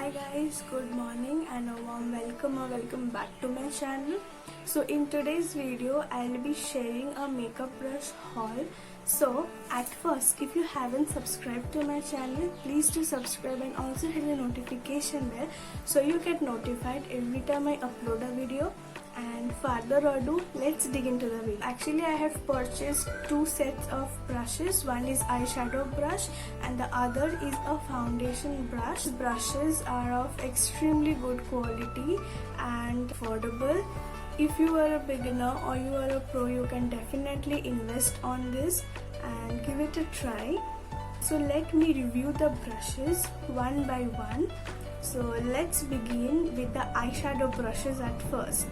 Hi guys, good morning and a warm welcome or welcome back to my channel. So in today's video I'll be sharing a makeup brush haul. So at first, if you haven't subscribed to my channel, please do subscribe and also hit the notification bell so you get notified every time I upload a video. And further ado, let's dig into the video. Actually, I have purchased two sets of brushes. One is eyeshadow brush and the other is a foundation brush. Brushes are of extremely good quality and affordable. If you are a beginner or you are a pro, you can definitely invest on this and give it a try. So let me review the brushes one by one. So let's begin with the eyeshadow brushes at first.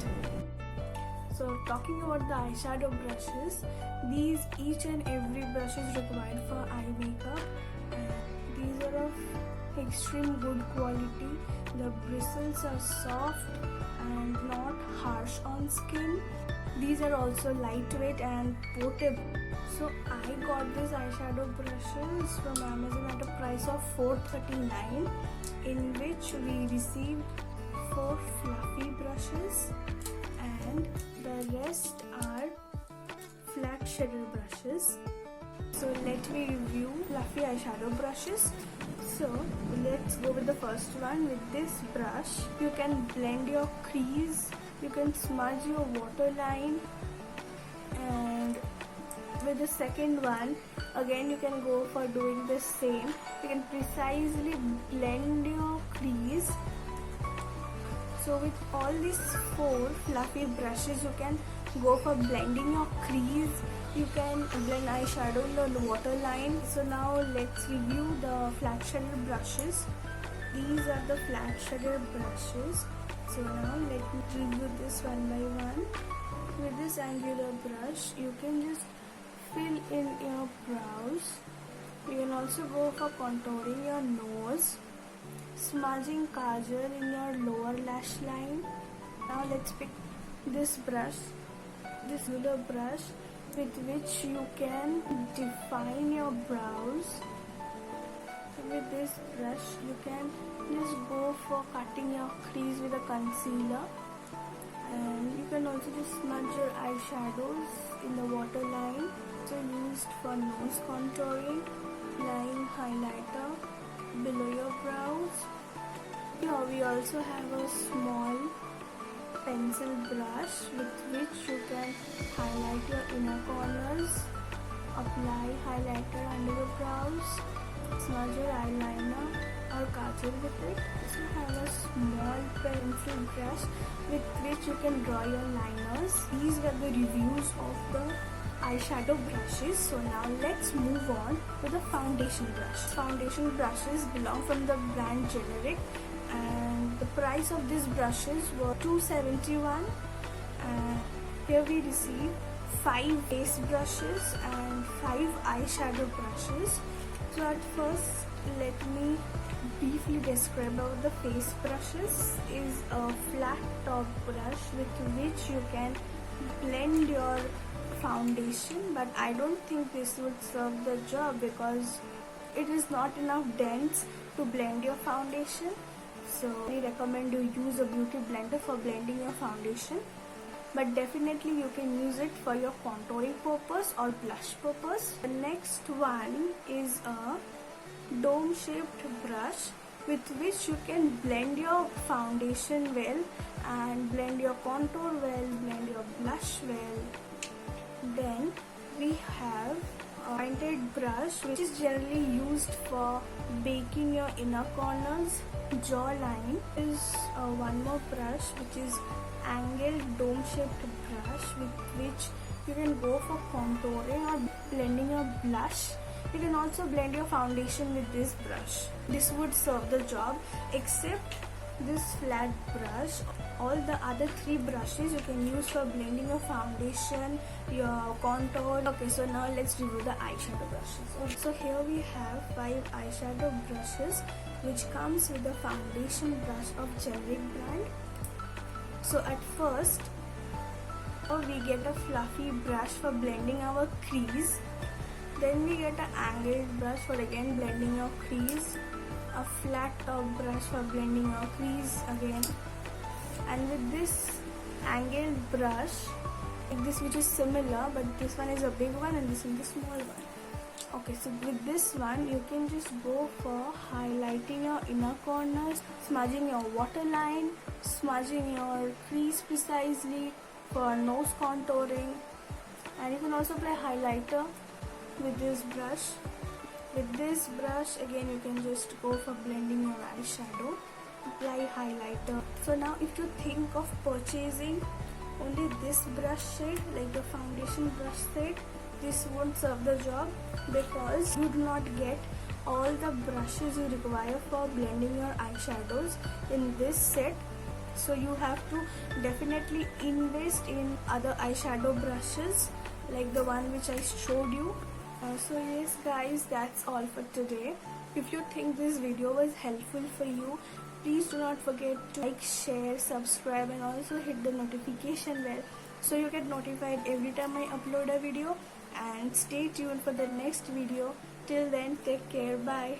So talking about the eyeshadow brushes, these each and every brush is required for eye makeup and these are of extreme good quality. The bristles are soft and not harsh on skin. These are also lightweight and portable. So I got these eyeshadow brushes from Amazon at a price of $4.39, in which we received 4 fluffy brushes and the rest are flat shader brushes. So let me review fluffy eyeshadow brushes. So let's go with the first one. With this brush you can blend your crease, you can smudge your waterline, and with the second one again you can go for doing the same. You can precisely blend your crease. So with all these 4 fluffy brushes you can go for blending your crease. You can blend eyeshadow in the waterline. So now let's review the flat shader brushes. These are the flat shader brushes. So now let me review this one by one. With this angular brush you can just fill in your brows. You can also go for contouring your nose, smudging kajal in your lower lash line. Now let's pick this brush, this angular brush with which you can define your brows. So with this brush you can just go for cutting your crease with a concealer, and you can also just smudge your eyeshadows in the waterline. So used for nose contouring, line highlighter below your brows. Here we also have a small pencil brush with which you can highlight your inner corners, apply highlighter under your brows, smudge your eyeliner or kajal with it. Also have a small pencil brush with which you can draw your liners. These were the reviews of the eyeshadow brushes. So now let's move on to the foundation brush. Foundation brushes belong from the brand Generic and the price of these brushes were $2.71, and here we receive 5 base brushes and 5 eyeshadow brushes. So at first let me briefly describe about the face brushes. Is a flat top brush with which you can blend your foundation, but I don't think this would serve the job because it is not enough dense to blend your foundation. So I recommend you use a beauty blender for blending your foundation, but definitely you can use it for your contouring purpose or blush purpose. The next one is a dome shaped brush with which you can blend your foundation well and blend your contour well, blend your blush well. Then we have a pointed brush which is generally used for baking your inner corners, jawline. There is one more brush which is angled dome shaped brush with which you can go for contouring or blending your blush. You can also blend your foundation with this brush. This would serve the job except this flat brush. All the other 3 brushes you can use for blending your foundation, your contour. Okay, so now let's review the eyeshadow brushes. So here we have 5 eyeshadow brushes which comes with the foundation brush of Generic brand. So at first we get a fluffy brush for blending our crease. Then we get an angled brush for again blending your crease. a flat brush for blending your crease again. And with this angled brush, like this, which is similar, but this one is a big one and this is the small one. Okay, so with this one you can just go for highlighting your inner corners, smudging your waterline, smudging your crease precisely for nose contouring, and you can also apply highlighter with this brush. With this brush again you can just go for blending your eyeshadow, apply highlighter. So now if you think of purchasing only this brush shade, like the foundation brush shade, this won't serve the job because you do not get all the brushes you require for blending your eyeshadows in this set. So you have to definitely invest in other eyeshadow brushes like the one which I showed you. So yes guys, that's all for today. If you think this video was helpful for you, please do not forget to like, share, subscribe and also hit the notification bell so you get notified every time I upload a video. And stay tuned for the next video. Till then, take care. Bye.